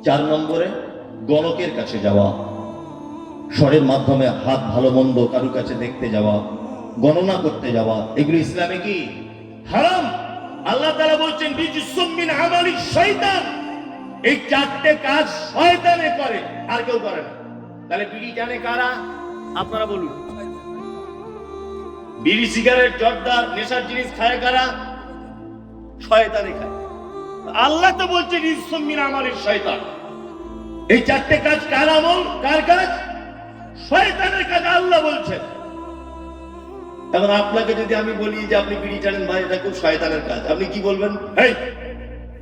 4 নম্বরে গণকের কাছে যাওয়া, স্বরের মাধ্যমে হাত ভালো মন্দ কারু কাছে দেখতে যাওয়া, গণনা করতে যাওয়া, এগুলো ইসলামে কি হারাম। আল্লাহ তাআলা বলছেন বিজুসুম মিন আমালি শয়তান, এই 4টে কাজ শয়তানে করে, আর কেউ করে না। তাহলে বিড়ি টানে কারা? আপনারা বলুন। বিড়ি, সিগারেট, জর্দা, নেশার জিনিস খায় কারা? শয়তানে খায়। আল্লাহ তো বলছে বিজুসুম মিন আমালি শয়তান, এই 4টে কাজ কার আমল? কার কাজ? শয়তানের কাজ, আল্লাহ বলছেন। এখন আপনাকে যদি আমি বলি যে আপনি বিড়ি টানেন, ভাই এটা খুব শয়তানের কাজ, আপনি কি বলবেন? এই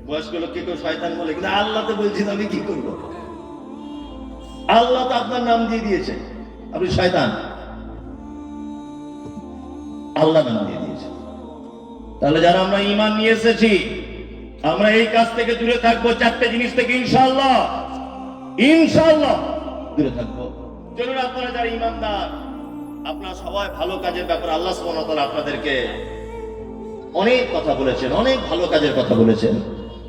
বয়স্ক লোককে কেউ শয়তান বলে, কিন্তু আল্লাহ তো বলছেন, আমি কি করব? আল্লাহ তো আপনার নাম দিয়ে দিয়েছে, আপনি শয়তান, আল্লাহ নাম দিয়ে দিয়েছে। তাহলে যারা আমরা ঈমান নিয়ে এসেছি, আমরা এই কাজ থেকে দূরে থাকবো, 4টে জিনিস থেকে ইনশাআল্লাহ ইনশাআল্লাহ দূরে থাকবো। চলুন, আপনারা যারা ঈমানদার, আপনারা সবাই ভালো কাজের ব্যাপারে আল্লাহ সুবহানাহু ওয়া তাআলা আপনাদেরকে অনেক কথা বলেছেন, অনেক ভালো কাজের কথা বলেছেন।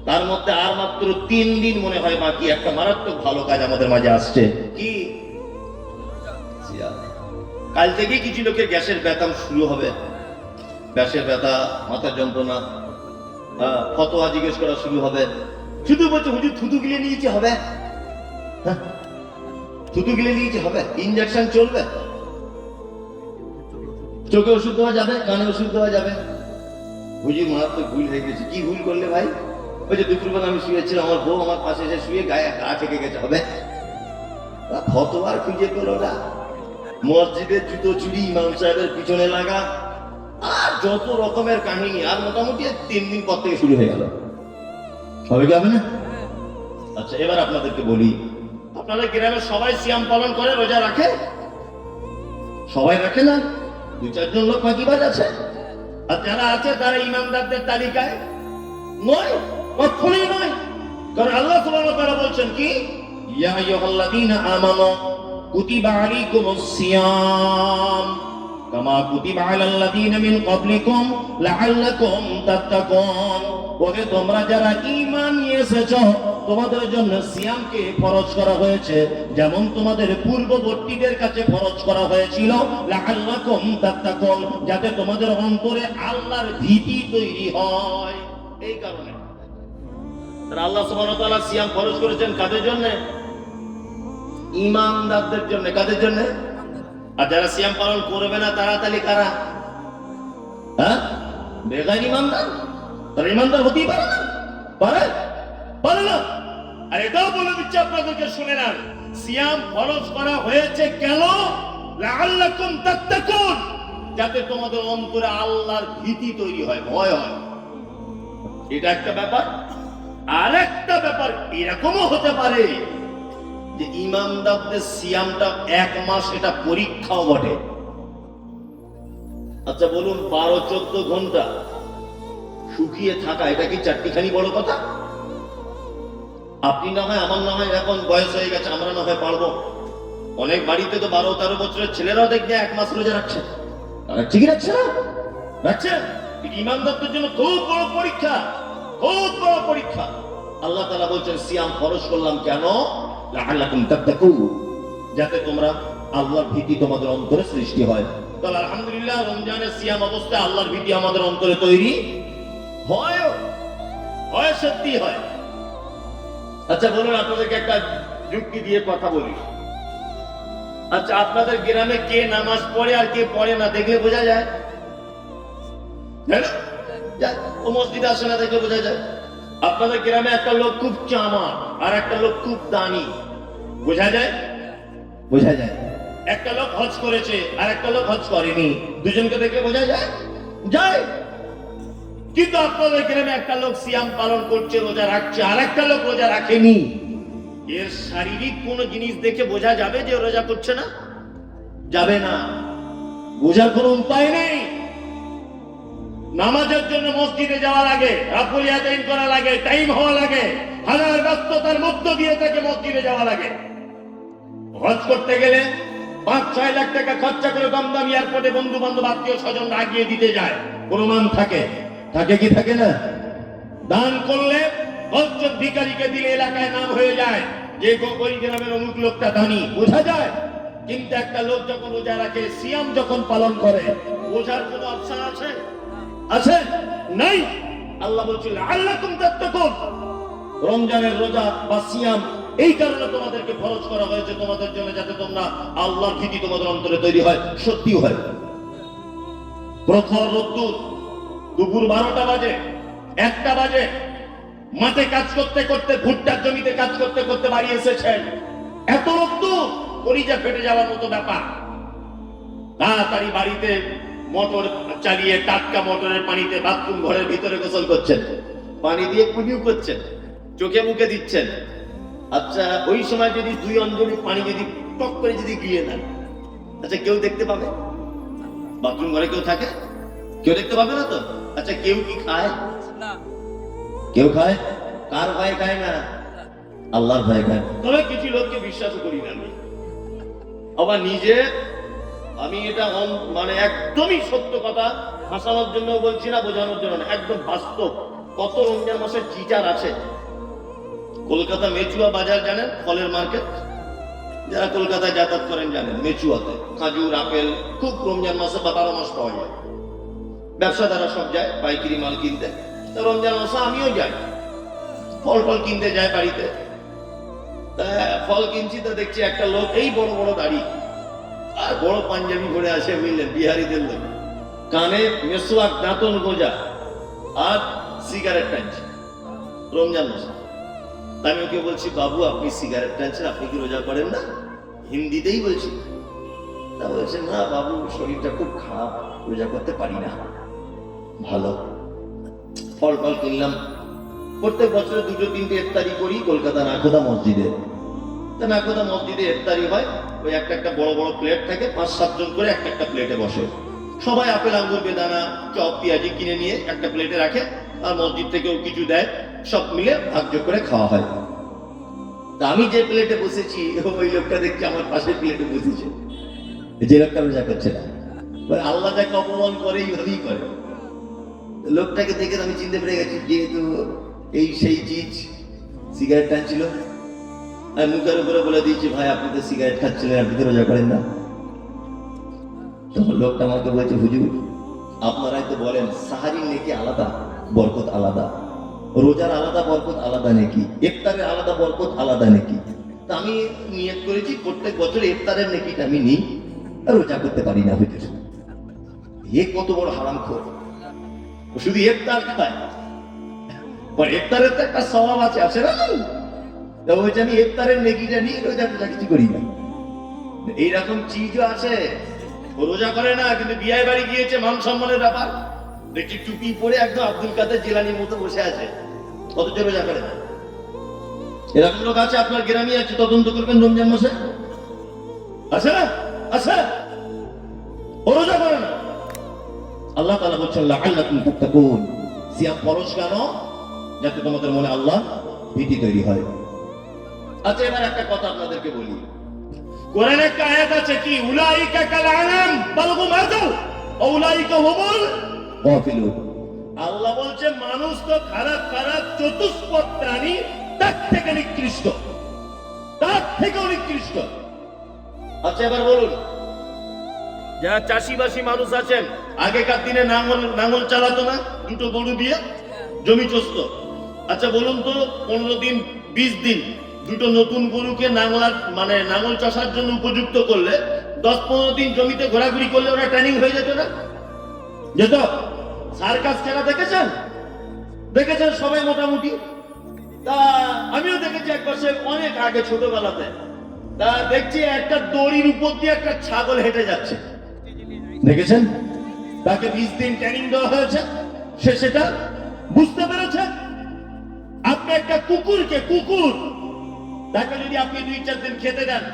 তার মধ্যে আর মাত্র 3 দিন মনে হয় বাকি, একটা মারাত্মক ভালো কাজ আমাদের মাঝে আসছে। কি? কাল থেকে কিছু লোকের গ্যাসের ব্যথা শুরু হবে, গ্যাসের ব্যথা, মাথা যন্ত্রণা, ফতোয়া জিজ্ঞেস করা শুরু হবে। শুধু বলছে হুজুর থুতু গিলে নিয়েছে হবে, থুতু গিলে নিয়েছে হবে, ইনজেকশন চলবে, চোখে ওষুধ দেওয়া যাবে, কানে ওষুধ দেওয়া যাবে। হুজুর মারাত্মক ভুল হয়ে গেছে। কি ভুল করলে ভাই? ওই যে দুপুরবেলা আমি শুয়েছিলাম, আমার বউ আমার পাশে এসে শুয়ে গায়ে গা থেকে গেছে হবে, ফতোয়ার খুঁজে পেল না। মসজিদের জুতো চুরি, ইমাম সাহেবের পিছনে লাগা, আর যত রকমের কাহিনী, আর মোটামুটি 3 দিন পর থেকে শুরু হয়ে গেল। সবাই যাবে না? আচ্ছা, এবার আপনাদেরকে বলি, আপনাদের গ্রামে সবাই সিয়াম পালন করে, রোজা রাখে? সবাই রাখে না, 2-4 জন লোক ফাঁকিবাজ আছে। আর যারা আছে তারা ইমানদারদের তালিকায় নয়, কখনোই নয়। কারণ আল্লাহ সুবহানাহু ওয়া তাআলা বলছেন কি, ইয়া আইয়ুহাল্লাযীনা আমানু কুতিবা আলাইকুমুস সিয়াম কামা কুতিবা আলাল্লাযীনা মিন ক্বাবলিকুম লাআল্লাকুম তাত্তাকুন। ওরে তোমরা যারা ঈমান নিয়ে এসেছো, তোমাদের জন্য সিয়ামকে ফরজ করা হয়েছে, যেমন তোমাদের পূর্ববর্তীদের কাছে ফরজ করা হয়েছিল, লাআল্লাকুম তাত্তাকুন, যাতে তোমাদের অন্তরে আল্লাহর ভীতি তৈরি হয়। এই কারণে আল্লাহ সুবহানাহু ওয়া তাআলা সিয়াম ফরজ করেছেন কাদের জন্য? ঈমানদারদের জন্য। কাদের জন্য? আর যারা সিয়াম পালন করবে না তারা তাহলে কারা? বেগাইর ঈমানদার। তারা ঈমানদার হতেই পারে না, পারে না। আর এটাও বলে দিচ্ছি আপনাদেরকে, শুনে নেন, সিয়াম ফরজ করা হয়েছে কেন? লাআল্লাকুম তাত্তাকুন, যাতে তোমাদের অন্তরে আল্লাহর ভীতি তৈরি হয়, ভয় হয়। এটা একটা ব্যাপার। আর একটা ব্যাপার এরকমও হতে পারে যে ঈমানদারদের সিয়ামটা 1 মাস, এটা পরীক্ষাও বটে। আচ্ছা বলুন, 12-14 ঘন্টা শুকিয়ে থাকা, এটা কি চারটিখানি বড় কথা? আপনি না হয়, আমার না হয় এখন বয়স হয়ে গেছে, আমরা না হয় পারবো। অনেক বাড়িতে তো 12-13 বছরের ছেলেরাও দেখবে 1 মাস রোজা রাখছে। ঠিকই রাখছে না? রাখছে। ঈমানদারদের জন্য খুব বড় পরীক্ষা, খুব বড় পরীক্ষা। আল্লাহ তাআলা বলছেন সিয়াম ফরজ করলাম কেন? লাআল্লাকুম তাত্তাকুন, যাতে তোমরা আল্লাহর ভীতি তোমাদের অন্তরে সৃষ্টি হয়। তাহলে আলহামদুলিল্লাহ, রমজানের সিয়াম অবস্থায় আল্লাহর ভীতি আমাদের অন্তরে তৈরি হয়, হয়, সত্যি হয়। আচ্ছা বলুন, আপনাদেরকে একটা যুক্তি দিয়ে কথা বলি। আচ্ছা, আপনাদের গ্রামে কে নামাজ পড়ে আর কে পড়ে না দেখলে বোঝা যায়? ও মসজিদে আসে না দেখলে বোঝা যায়। আপনাদের গ্রামে একটা লোক খুব চামার আর একটা লোক খুব দানি, বোঝা যায়? বোঝা যায়। একটা লোক হজ করেছে আর একটা লোক হজ করেনি, দুজনকে দেখলে বোঝা যায়? যায়। কিন্তু আপনাদের গ্রামে একটা লোক সিয়াম পালন করছে, রোজা রাখছে, আর একটা লোক রোজা রাখেনি, এর শারীরিক কোন জিনিস দেখে বোঝা যাবে যে রোজা করছে না? যাবে না। বোঝার কোনো উপায় নেই। নামাজের জন্য মসজিদে যাওয়া লাগে, রাফুল আদায় করা লাগে, টাইম হওয়া লাগে, হাজার ব্যস্ততার মধ্য দিয়ে থেকে মসজিদে যাওয়া লাগে। হজ করতে গেলে 5-6 লাখ টাকা খরচা করে দমদম এয়ারপোর্টে বন্ধু বান্ধব আত্মীয় স্বজন আগিয়ে দিতে যায়, প্রমাণ থাকে, থাকে কি থাকে না? দান করলে একজন ভিখারিকে দিলে এলাকায় নাম হয়ে যায় যে ওই গ্রামের অমুক লোকটা ধনী, বোঝা যায়। কিন্তু একটা লোক যখন রোজা রাখে, সিয়াম যখন পালন করে, বোঝার কোনো অপশন আছে? আছে? নাই। আল্লাহ বলছিল আল্লাকুম তাত্তাকুন, রমজানের রোজা বা সিয়াম এই কারণে তোমাদেরকে ফরজ করা হয়েছে তোমাদের জন্য, যাতে তোমরা আল্লাহর ভীতি তোমাদের অন্তরে তৈরি হয়, সত্যিও হয়। প্রখর রোদ্দুর, দুপুর 12টা বাজে, 1টা বাজে, মাঠে কাজ করতে করতে, ভুট্টার জমিতে কাজ করতে করতে বাড়ি এসেছেন, এত রোদ্দুর, কলিজা ফেটে যাওয়ার মতো ব্যাপার। তাড়াতাড়ি বাড়িতে মোটর চালিয়ে টাটকা মোটরের পানিতে বাথরুম ঘরের ভিতরে গোসল করছেন, পানি দিয়ে কুলিও করছেন, চোখে মুখে দিচ্ছেন। আচ্ছা, ওই সময় যদি 2 অঞ্জলি পানি যদি টক করে যদি গিয়ে নেন, আচ্ছা কেউ দেখতে পাবে? বাথরুম ঘরে কেউ থাকে? কেউ দেখতে পাবে না তো। আচ্ছা, কেউ কি খায়? কেউ খায়? কার ভয়ে খায় না? আল্লাহর ভয়ে খায়। তবে কিছু লোককে বিশ্বাস করি না আমি, আবার নিজে, আমি এটা মানে একদমই সত্য কথা, হাসানোর জন্য বলছি না, বোঝানোর জন্য না, একদম বাস্তব। কত রমজান মাসের টিচার আছে। কলকাতা মেচুয়া বাজার জানেন, ফলের মার্কেট, যারা কলকাতায় যাতায়াত করেন জানেন, মেচুয়াতে খাজুর, আপেল খুব রমজান মাসে বা 12 মাস পাওয়া যায়। ব্যবসাদাররা সব যায় পাইকারি মাল কিনতে। তো রমজান মাসে আমিও যাই, ফল টল কিনতে যাই বাড়িতে। ফল কিনছি তো দেখছি একটা লোক, এই বড় বড় দাড়ি আর বড় পাঞ্জাবি পরে আছে, বুঝলেন, বিহারিদের লোক, কানে মেসোয়াক, দাঁতন গোজা আর সিগারেট টানছে রমজান মাসে। আমি ওকে বলছি, বাবু আপনি সিগারেট টানছেন, আপনি কি রোজা করেন না? হিন্দিতেই বলছি। তা বলছে, না বাবু, শরীরটা খুব খারাপ, রোজা করতে পারি না। ভালো। ফল ফল কিনলাম। প্রত্যেক বছরে 2-3টে ইফতারি করি কলকাতা নাখোদা মসজিদে। তা নাখোদা মসজিদে ইফতারি হয়, ওই একটা বড় বড় প্লেট থাকে, 5-7 জন করে একটা প্লেটে বসে, সবাই আপেল, আঙ্গুর, বেদানা, চপ, পেঁয়াজি কিনে নিয়ে একটা প্লেটে রাখে, আর মসজিদ থেকেও কিছু দেয়, সব মিলে ভাগ্য করে খাওয়া হয়। তা আমি যে প্লেটে বসেছি, ওই লোকটা দেখছি আমার পাশের প্লেটে বসেছে, যে লোকটা রোজা করছে না। আল্লাহ যাকে অপমান করে এইভাবেই করে। লোকটাকে দেখে আমি চিনতে পেরে গেছি, যেহেতু এই সেই চিজ সিগারেট টানছিল। আমি মুখের উপরে বলে দিয়েছি, ভাই আপনি তো সিগারেট খাচ্ছিলেন, আপনি তো রোজা করেন না। তখন লোকটা আমাকে বলছে, হুজুর আপনারাই তো বলেন সাহারির নেকি আলাদা, বরকত আলাদা, রোজার আলাদা বরকত আলাদা নেকি, ইফতারের আলাদা বরকত আলাদা নেকি। তা আমি নিয়ত করেছি প্রত্যেক বছর ইফতারের নেকিটা আমি নিই, আর রোজা করতে পারি না। হুজুর এ কত বড় হারামখোর, শুধু ইফতার খায়, ইফতারের তো একটা স্বভাব আছে, আছে না? বলছে আমি ইফতারের নেকিটা নিয়ে রোজা কিছু করি না। এইরকম চিজও আছে, রোজা করে না কিন্তু বিয়ে বাড়ি গিয়েছে, মান সম্মানের ব্যাপার, দেখছি টুপি পরে একদম আব্দুল কাদের জিলানির মতো বসে আছে, অথচ রোজা করে না। এরকম লোক আছে, আপনার গ্রামে আছে, তদন্ত করবেন রমজান মাসে। আছে না? আছে, ও রোজা করে না। আল্লাহ তাআলা বলছেন লাআল্লাকুম তাত্তাকুন, সিয়াম ফরজ কেন? যাতে তোমাদের মনে আল্লাহ ভীতি তৈরি হয়। আচ্ছা, এবার একটা কথা আপনাদেরকে বলি, কোরআনে একটা আয়াত আছে, কি উলাইকা কাল আনাম বাল হুম আযাল ওয়া উলাইকা হুমুল গাফিলুন। আল্লাহ বলছে মানুষ তো খারাপ খারাপ চতুষ্পদ প্রাণী, তার থেকে নিকৃষ্ট, তার থেকে নিকৃষ্ট। আচ্ছা, এবার বলুন, যারা চাষিবাসী মানুষ আছেন, আগেকার দিনে নাঙল চালাতো না, 2টো গরু দিয়ে জমি চষতো। আচ্ছা বলুন তো, 15 দিন 20 দিন 2টো নতুন গরুকে নাঙল চাষার জন্য উপযুক্ত করলে 10-15 দিন জমিতে ঘোরাঘুরি করলে ওরা ট্রেনিং হয়ে যেত না? যেত। সার্কাস খেলা দেখেছেন? দেখেছেন সবাই মোটামুটি। তা আমিও দেখেছি একবার, সে অনেক আগে ছোটবেলাতে। তা দেখছি একটা দড়ির উপর দিয়ে একটা ছাগল হেঁটে যাচ্ছে, দেখেছেন? তাকে 20 দিন ট্রেনিং দেওয়া হয়েছে, সে সেটা বুঝতে পেরেছে। আপনি একটা কুকুরকে, কুকুর তাকে যদি আপনি 2-4 দিন খেতে দেন,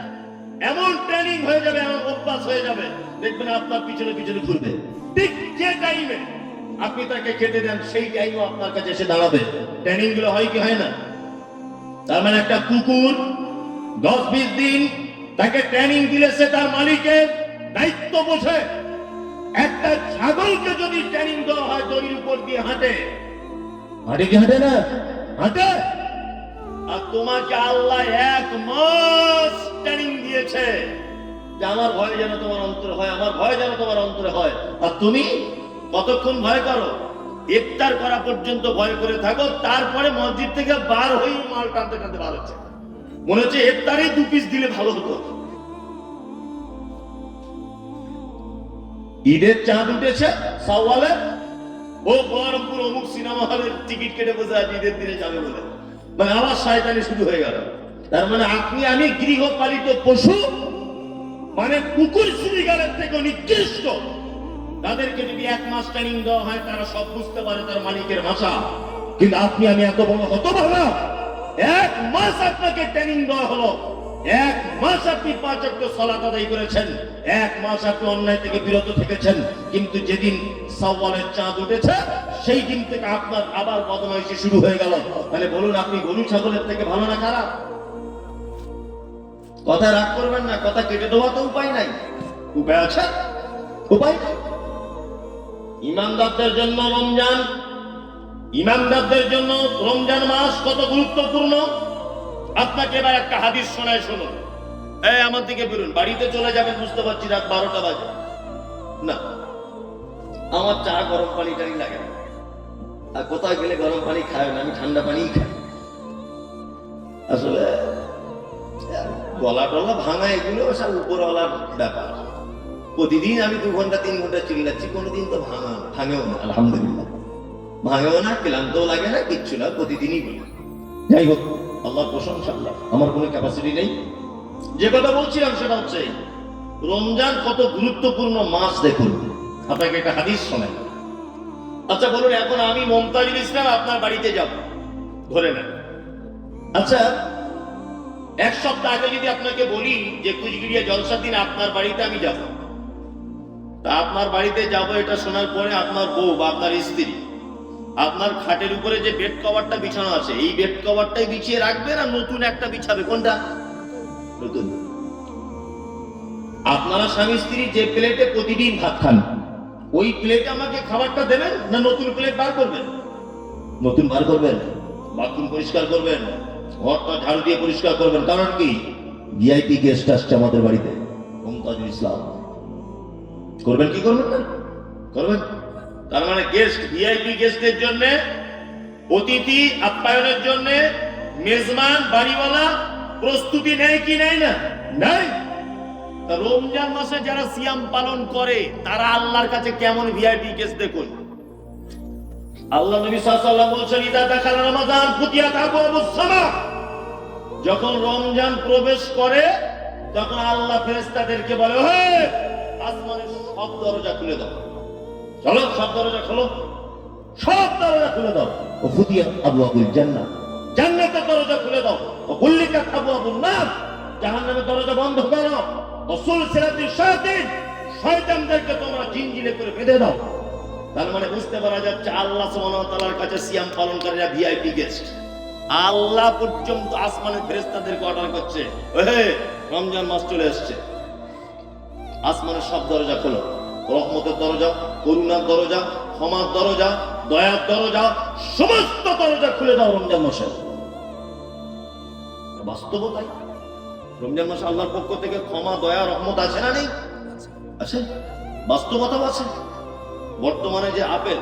এমন ট্রেনিং হয়ে যাবে, এমন অভ্যাস হয়ে যাবে, দেখবেন আপনার পিছনে পিছনে ঘুরবে। ঠিক যে টাইমে আপনি তাকে খেতে দেন, সেই টাইমে আপনার কাছে এসে দাঁড়াবে। ট্রেনিং গুলো হয় কি হয় না? তার মানে একটা কুকুর 10-20 দিন তাকে ট্রেনিং দিলে সে তার মালিকের দায়িত্ব বোঝে। একটা ছাগলকে যদি ট্রেনিং দেওয়া হয়, দড়ির উপর দিয়ে হাঁটে, হাঁটে কি হাঁটে না? হাঁটে? আর তোমাকে আল্লাহ 1 মাস ট্রেনিং দিয়েছে যে আমার ভয় যেন তোমার অন্তরে হয়, আমার ভয় যেন তোমার অন্তরে হয়। আর তুমি কতক্ষণ ভয় করো? ইফতার করা পর্যন্ত ভয় করে থাকো, তারপরে মসজিদ থেকে বার হয়ে মাল টানতে টানতে বার হচ্ছে, মনে হচ্ছে ইফতারে 2 পিস দিলে ভালো হতো। ঈদের চাঁদ উঠেছে শাওয়ালে, ও বহরমপুর অমুক সিনেমা হলের টিকিট কেটে বসে আছে ঈদের দিনে যাবে বলে, মানে আবার শয়তানি শুরু হয়ে গেল। তার মানে আপনি আমি গৃহপালিত পশু, মানে কুকুর শ্রীগালের থেকে নিকৃষ্ট। তাদেরকে যদি 1 মাস ট্রেনিং দেওয়া হয় তারা সব বুঝতে পারে তার মালিকের ভাষা, কিন্তু আপনি আমি এত বড় হতভাগা, 1 মাস আপনাকে ট্রেনিং দেওয়া হলো, 1 মাস আপনি 5 ওয়াক্ত সালাত আদায় করেছেন, 1 মাস আপনি অন্যায় থেকে বিরত থেকেছেন, কিন্তু যেদিন শাওয়ালের চাঁদ উঠেছে সেই দিন থেকে আপনার আবার বদমাইশি শুরু হয়ে গেল। মানে বলুন আপনি গরু ছাগলের থেকে ভালো না খারাপ? কথা রাগ করবেন না, কথা কেটে দেওয়া তো উপায় নাই। উপায় আছে? উপায় নেই। ইমানদারদের জন্য রমজান, ইমানদারদের জন্য রমজান মাস কত গুরুত্বপূর্ণ। আপনাকে এবার একটা হাদিস শোনায়, শুনুন। এই আমার দিকে বেরুন, বাড়িতে চলে যাবেন, বুঝতে পারছি রাত 12টা বাজে। না, আমার চা গরম পানি টানি লাগে না, আর কোথাও গেলে গরম পানি খায় না, আমি ঠান্ডা পানিই খাই। আসলে গলা টলা ভাঙা এগুলো সব উপরওয়ালার ব্যাপার। প্রতিদিন আমি 2 ঘন্টা 3 ঘন্টা চিল্লাচ্ছি, কোনোদিন তো ভাঙেও না, আলহামদুলিল্লাহ ভাঙেও না, ক্লান্তও লাগে না, কিচ্ছু না, প্রতিদিনই বলি। যাই হোক, আল্লাহর প্রশংসা, আল্লাহ, আমার কোনো ক্যাপাসিটি নেই। যে কথা বলছিলাম সেটা হচ্ছে রমজান কত গুরুত্বপূর্ণ মাস। দেখুন, আপনাকে একটা হাদিস শোনাই। আচ্ছা বলুন, এখন আমি মমতাজুল ইসলাম আপনার বাড়িতে যাব, ধরে নেন। আচ্ছা, 1 সপ্তাহ আগে যদি আপনাকে বলি যে কুচবিড়িয়া জলসার দিন আপনার বাড়িতে আমি যাব, তা আপনার বাড়িতে যাব, এটা শোনার পরে আপনার বউ বা আপনার স্ত্রী আপনার খাটের উপরে যে বেড কভারটা বিছানো আছে, এই বেড কভারটাই বিছিয়ে রাখবে না নতুন একটা বিছাবে? কোনটা? নতুন। আপনারা স্বামী স্ত্রী যে প্লেটে প্রতিদিন ভাত খান, ওই প্লেটে আমাকে খাবারটা দেবেন না নতুন প্লেট বার করবেন? নতুন বার করবেন। বাথরুম পরিষ্কার করবেন, ঘরটা ঝাড়ু দিয়ে পরিষ্কার করবেন। কারণ কি? ভিআইপি গেস্ট আসছে আমাদের বাড়িতে, মমতাজুল ইসলাম। করবেন কি করবেন না? করবেন। তার মানে গেস্ট, ভিআইপি গেস্টের জন্য, অতিথি আপ্যায়নের জন্য মেজবান বাড়িওয়ালা প্রস্তুতি নেয় কি নেয় না? নাই। রমজান মাসে যারা সিয়াম পালন করে তারা আল্লাহর কাছে কেমন ভিআইপি গেস্ট দেখুন। আল্লাহ নবী সাল্লাল্লাহু আলাইহি ওয়াসাল্লাম বলছেন, ইদা দাখালা রমাদান ফুতিহাত আবওয়াবুস সামা। যখন রমজান প্রবেশ করে তখন আল্লাহ ফেরেশতাদেরকে বলে, হে আসমানের সব দরজা খুলে দাও, চলো সব দরজা খোলো, সব দরজা খুলে দাও। ও ফুতিহাত আবওয়াবুল জান্নাহ, জান্নাতের দরজা খুলে দাও। ও কুল্লিকাত আবওয়াবুন নার, জাহান্নামের দরজা বন্ধ করো। ও সুলসিলাতিশ শায়াতিন, শয়তানদেরকে তোমরা জিনজিরে করে বেঁধে দাও। তার মানে বুঝতে পারা যাচ্ছে আল্লাহ সুবহানাহু ওয়া তাআলার কাছে সিয়াম পালনকারীরা ভিআইপি গেস্ট। আল্লাহ পর্যন্ত আসমানের ফেরেশতাদেরকে অর্ডার করছে, ওহে রমজান মাস চলে আসছে, আসমানের সব দরজা খোলো, রহমতের দরজা, করুণার দরজা, ক্ষমার দরজা, দয়ার দরজা, সমস্ত দরজা খুলে দাও রমজান মাসে। বাস্তবতাই রমজান মাসে আল্লাহর পক্ষ থেকে ক্ষমা, দয়া, রহমত আছে না নেই? আছে, বাস্তবতাও আছে। বর্তমানে যে আপেল,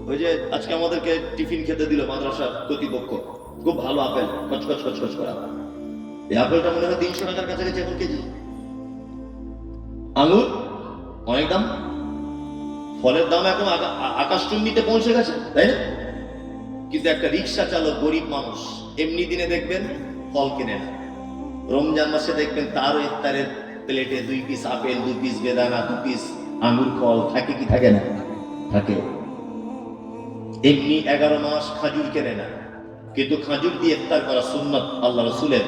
ওই যে আজকে আমাদেরকে টিফিন খেতে দিল মাদ্রাসার কর্তৃপক্ষ, খুব ভালো আপেল, কচকচ কচকচ করা। এই আপেলটা মনে হয় 300 টাকার কাছাকাছি এখন কেজি। আঙুর অনেক দাম, ফলের দাম এখন আকাশচুম্বিতে পৌঁছে গেছে, তাই না? কিন্তু একটা রিক্সা চালক, গরিব মানুষ, এমনি দিনে দেখবেন ফল কেনে না, রমজান মাসে দেখবেন তারও ইফতারের প্লেটে 2 পিস আপেল, 2 পিস বেদানা, 2 পিস আঙুর ফল থাকে কি থাকে না? থাকে। এমনি 11 মাস খাজুর কেনে না, কিন্তু খাজুর দিয়ে ইফতার করা সুন্নাত আল্লাহ রাসূলের।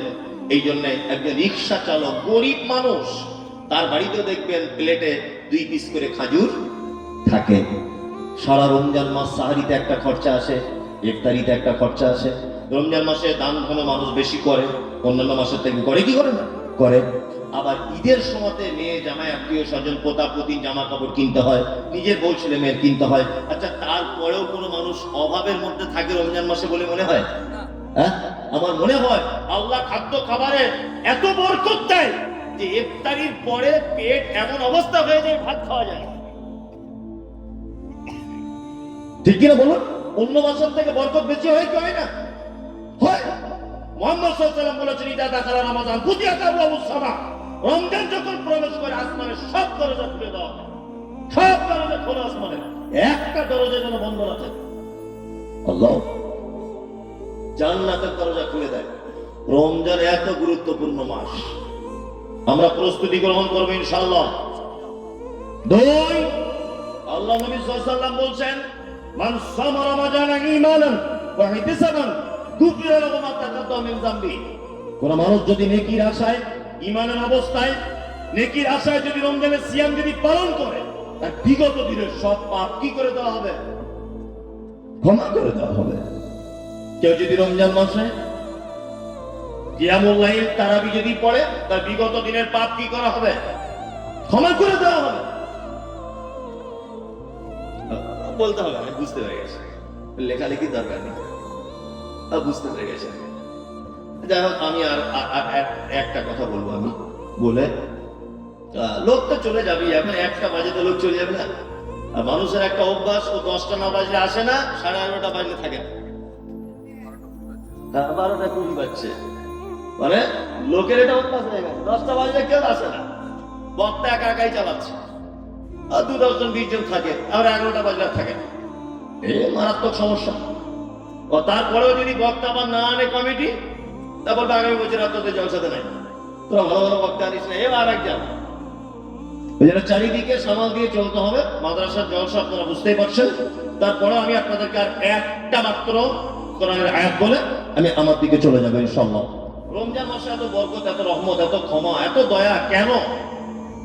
এই জন্য একজন রিক্সা চালক, গরিব মানুষ, তার বাড়িতেও দেখবেন প্লেটে 2 পিস করে খাজুর থাকে। সারা রমজান মাস সাহারিতে একটা খরচা আসে, ইফতারিতে একটা খরচা আসে। রমজান মাসে দান ধর্ম মানুষ বেশি করে, অন্যান্য মাসের থেকে করে কি করে না? করে। আবার ঈদের সময়তে মেয়ে জামাই আত্মীয় স্বজন পোতা পতি জামা কাপড় কিনতে হয়, নিজের বউ ছেলে মেয়ের কিনতে হয়। আচ্ছা, তারপরেও কোনো মানুষ অভাবের মধ্যে থাকে রমজান মাসে বলে মনে হয়? হ্যাঁ, আমার মনে হয় আল্লাহ খাদ্য খাবারে এত বরকত দেয় যে ইফতারির পরে পেট এমন অবস্থা হয়ে যায় ভাত খাওয়া যায় না। ঠিক কিনা বলুন? অন্য বছর থেকে বরকত বেশি হয় কি হয় না? হয়। মুহাম্মদ সাল্লাল্লাহু আলাইহি ওয়াসাল্লাম বলেছেন, ইদা দাখালা রমাদান ফুতিহাত আবওয়াবুস সামা। রমজান যখন প্রবেশ করে আসমানের সব দরজা খুলে দেওয়া হয়। সব দরজা খোলা, আসমানের একটা দরজা যেন বন্ধ না থাকে। আল্লাহ জান্নাতের দরজা খুলে দেয়। রমজান এত গুরুত্বপূর্ণ মাস, আমরা প্রস্তুতি গ্রহণ করবো ইনশাআল্লাহ। দুই, আল্লাহ নবী সাল্লাল্লাহু আলাইহি ওয়াসাল্লাম বলছেন, মান সামা রমাদান ঈমানান ওয়া ইহতিসাবান গুফিরা লাহু মা তাকাদ্দামা মিন যামবি। কোন মানুষ যদি নেকির আশায়, ঈমানের অবস্থায় নেকির আশায় যদি রমজানের সিয়াম যদি পালন করে, তার বিগত দিনের সব পাপ কি করে দেওয়া হবে? ক্ষমা করে দেওয়া হবে। কেউ যদি রমজান মাসে কিয়ামুল লাইল তারাবি যদি পড়ে, তার বিগত দিনের পাপ কি করা হবে? ক্ষমা করে দেওয়া হবে। বলতে হবে, আমি বুঝতে পেরে গেছি, লেখালেখি দরকার নেই, বুঝতে পেরে গেছি। যাই হোক, আমি আর একটা কথা বলবো। আমি বলে লোক তো চলে যাবে, এখন 1টা বাজে তো লোক চলে যাবে না। আর মানুষের একটা অভ্যাস, ও 10টা না বাজলে আসে না, 11:30 বাজলে থাকে না, 12টা 20 বাজছে, মানে লোকের এটা অভ্যাস হয়ে গেছে। 10টা বাজলে কেউ আসে না, বক্তা একা একাই চালাচ্ছে, আর 2-10 জন 20 জন থাকে, আর 11টা বাজলে থাকে না। এই মারাত্মক সমস্যা। ও তারপরেও যদি বক্তা আবার না আনে কমিটি, তারপর আগামী বছর আর তোদের জলসাতে নাই, তোরা ভালো ভালো বক্তা আনিস না, এবার আরেকজন। ওই জন্য চারিদিকে সামাল দিয়ে চলতে হবে। মাদ্রাসার জলসা আপনারা বুঝতেই পারছেন। তারপরে আমি আপনাদেরকে আর একটা মাত্র কোরআনের আয়াত বলে আমি আমার দিকে চলে যাবো ইনশাআল্লাহ। রমজান মাসে এত বরকত, এত রহমত, এত ক্ষমা, এত দয়া কেন?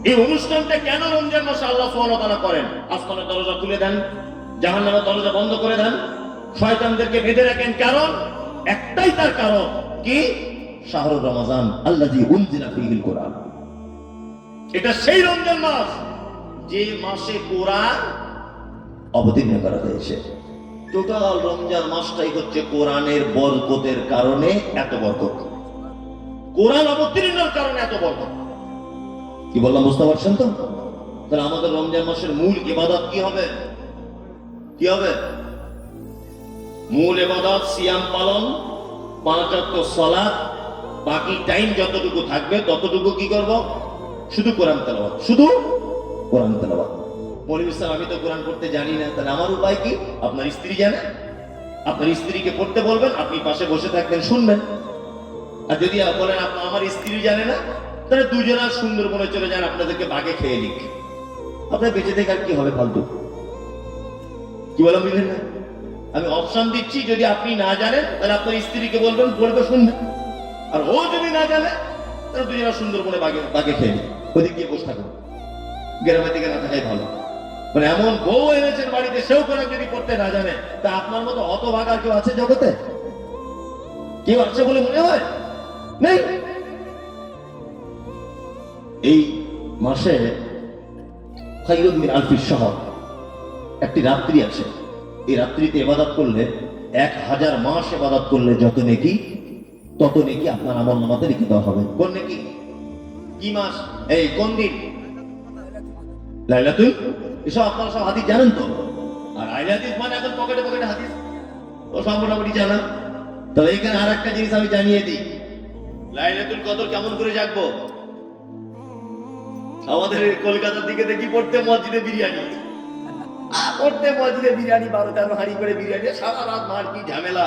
এই অনুষ্ঠানটা কেন রমজান মাসে আল্লাহ সুবহানাহু ওয়া তাআলা করেন? আসমানের দরজা খুলে দেন, জাহান্নামের দরজা বন্ধ করে দেন, শয়তানদেরকে বেঁধে রাখেন। কারণ একটাই, তার কারণ কি? শাহরুর রমাজান আল্লাযী উনজিলা ফীহিল কোরআন। এটা সেই রমজান মাস যে মাসে কোরআন অবতীর্ণ করা হয়েছে। টোটাল রমজান মাসটাই হচ্ছে কোরআনের বরকতের কারণে এত বরকত, কোরআন অবতীর্ণের কারণে এত বরকত। কি বললাম বুঝতে পারছেন তো? তাহলে আমাদের রমজান মাসের মূল ইবাদত কি হবে? কি হবে? মূল ইবাদত সিয়াম পালন, 5 ওয়াক্ত সালাত, বাকি টাইম যতটুকু থাকবে ততটুকু কি করব? শুধু কোরআন তেলাওয়াত, শুধু কোরআন তেলাওয়াত। মৌলভী সাহেব, আমি তো কোরআন পড়তে জানি না, তাহলে আমার উপায় কি? আপনার স্ত্রী জানে, আপনার স্ত্রীকে পড়তে বলবেন, আপনি পাশে বসে থাকবেন, শুনবেন। আর যদি বলেন আমার স্ত্রী জানে না, তাহলে দুজনা সুন্দরবনে চলে যান, আপনাদেরকে বাঘে খেয়ে নিক, আপনার বেঁচে থেকে আর কি হবে ফালতু? কি বলা বুঝলেন না? আমি অপশন দিচ্ছি, যদি আপনি না জানেন তাহলে আপনার স্ত্রীকে বলবেন, পড়বে, শুনবেন। আর ও যদি না জানে, তাহলে দুজনা সুন্দরবনে বাঘে খেয়ে নিক, ওদিক গিয়ে বসে থাকুন, গ্রামের দিকে না থাকাই ভালো। মানে এমন বউ এনেছেন বাড়িতে, সেও কোরআন যদি পড়তে না জানে, তা আপনার মতো হতভাগা কেউ আছে জগতে? কেউ আছে বলে মনে হয়? নেই। এই মাসে খায়রুম মিন আলফি শাহর, একটি রাত্রি আছে। এই রাত্রিতে ইবাদত করলে 1000 মাস ইবাদত করলে যত নেকি, তত নেকি আপনার আমলনামাতে লিখে দেওয়া হবে। কোন নেকি? কি মাস? এই কোন দিন? লাইলাতুল, এসব আপনারা সব হাদিস জানেন তো। আর আইল হাদিস মানে এখন পকেটে পকেটে হাদিস, ও সব মোটামুটি জানা। তবে এখানে আর একটা জিনিস আমি জানিয়ে দিই, লাইলাতুল কদর কেমন করে জাগবো? আমাদের কলকাতার দিকে দেখি পড়তে মসজিদে বিরিয়ানি, পড়তে মসজিদে বিরিয়ানি, 12-13 হাঁড়ি করে বিরিয়ানি, সারা রাত মার কি ঝামেলা।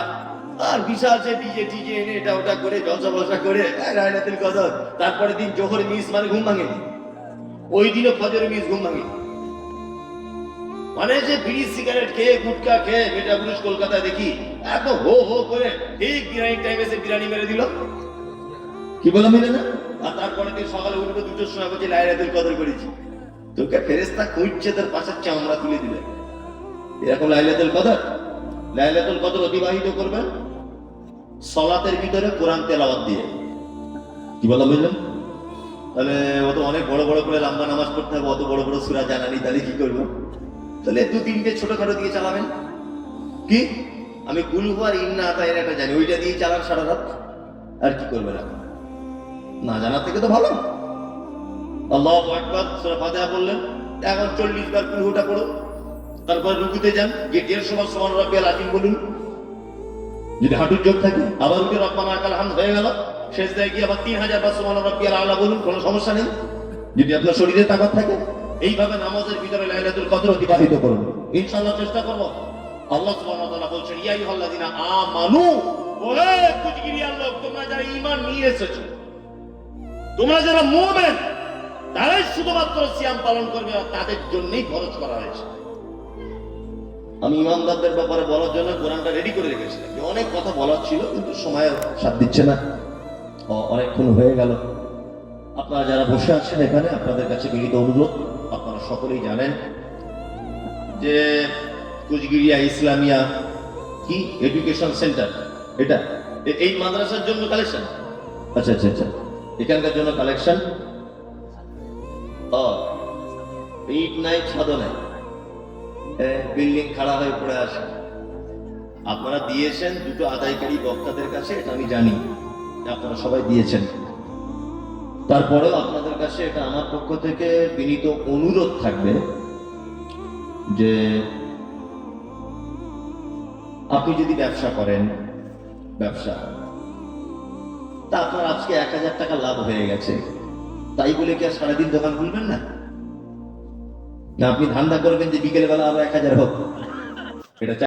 আর বিশাল সে ডিজে টিজে এনে এটা ওটা করে জলসা বলসা করে লাইলাতুল কদর। তারপরে দিন জোহর মিস, মানে ঘুম ভাঙে, ওই দিনও ফজর মিস, ঘুম ভাঙে। মানে যে বিড়ি সিগারেট খেয়ে, গুটকা খেয়ে মেটা পুরুষ কলকাতায় দেখি এত হো হো করে ঠিক বিরিয়ানি টাইমে এসে বিরিয়ানি মেরে দিল। কি বললাম মিলে না? আর তারপরে দিন সকালে উঠবে 2টোর সময় বলছে লাইলাতুল কদর করেছি। তোকে ফেরেশতা খুঁজছে, তোর পাশের চামড়া তুলে দিলে। এরকম লাইলাতুল কদর, লাইলাতুল কদর অতিবাহিত করবেন সালাতের ভিতরে কোরআন তেলাওয়াত দিয়ে। কি বললাম বুঝলেন? তাহলে ও তো অনেক বড় বড় করে লম্বা নামাজ পড়তে হবে, অত বড় বড় সূরা জানা নেই, তাহলে কি করবো? তাহলে দু তিনটে ছোটখাটো দিয়ে চালাবেন। কি আমি কুলহু আর ইন্না আতাইয়ের একটা জানি, ওইটা দিয়ে চালান সারা রাত। আর কি করবেন এখন? না জানার থেকে তো ভালো। আল্লাহু আকবার, সূরা ফাতিহা বললেন, এখন 40 বার কুলহুটা পড়ো। তারপর রুকুতে যান, গিয়ে 150 বার সুবহান রাব্বিয়াল আযীম বলুন। যদি হাঁটুর যোগ থাকে আবার উঠে রব্বানা লাকাল হামদ হয়ে গেল। সেজদায় গিয়ে আবার 3000 বার সুবহান রাব্বিয়াল আলা বলুন, কোনো সমস্যা নেই। যদি আপনার শরীরে তাকত থাকে, এইভাবে নামাজের ভিতরে লাইলাতুল কদর অতিবাহিত করুন। ইনশাআল্লাহ চেষ্টা করব। আল্লাহ সুবহানাহু ওয়া তাআলা বলছেন, ইয়া আইয়ুহাল্লাযিনা আমানু, ওহে কুজগিরিয়ার লোক, তোমরা যারা ঈমান নিয়ে এসেছো, তোমরা যারা মুমিন, তারাই শুধুমাত্র সিয়াম পালন করবে, আর তাদের জন্যই ফরজ করা হয়েছে। আমি ইমানদারদের ব্যাপারে বলার জন্য কোরআনটা রেডি করে রেখেছিলাম, যে অনেক কথা বলার ছিল, কিন্তু সময়ের সাথ দিচ্ছে না, অনেকক্ষণ হয়ে গেল। আপনারা যারা বসে আছেন এখানে, আপনাদের কাছে বিনীত অনুরোধ, আপনারা সকলেই জানেন যে কুচগিরিয়া ইসলামিয়া কি এডুকেশন সেন্টার, এটা এই মাদ্রাসার জন্য কালেকশন। আচ্ছা আচ্ছা আচ্ছা, এখানকার জন্য কালেকশন। ইট নাই, ছাদও নাই, বিল্ডিং খাড়া হয়ে পড়ে আসে। আপনারা দিয়েছেন দুটো আদায়কারী বক্তাদের কাছে, এটা আমি জানি আপনারা সবাই দিয়েছেন। তারপরেও আপনাদের কাছে এটা আমার পক্ষ থেকে বিনীত অনুরোধ থাকবে যে আপনি যদি ব্যবসা করেন, ব্যবসা, তা আপনার আজকে 1000 টাকা লাভ হয়ে গেছে, তাই বলে কি আর সারাদিন দোকান খুলবেন না? না আপনি ধান্দা করবেন যে বিকেল বেলা আরো 1000 হোক, এটা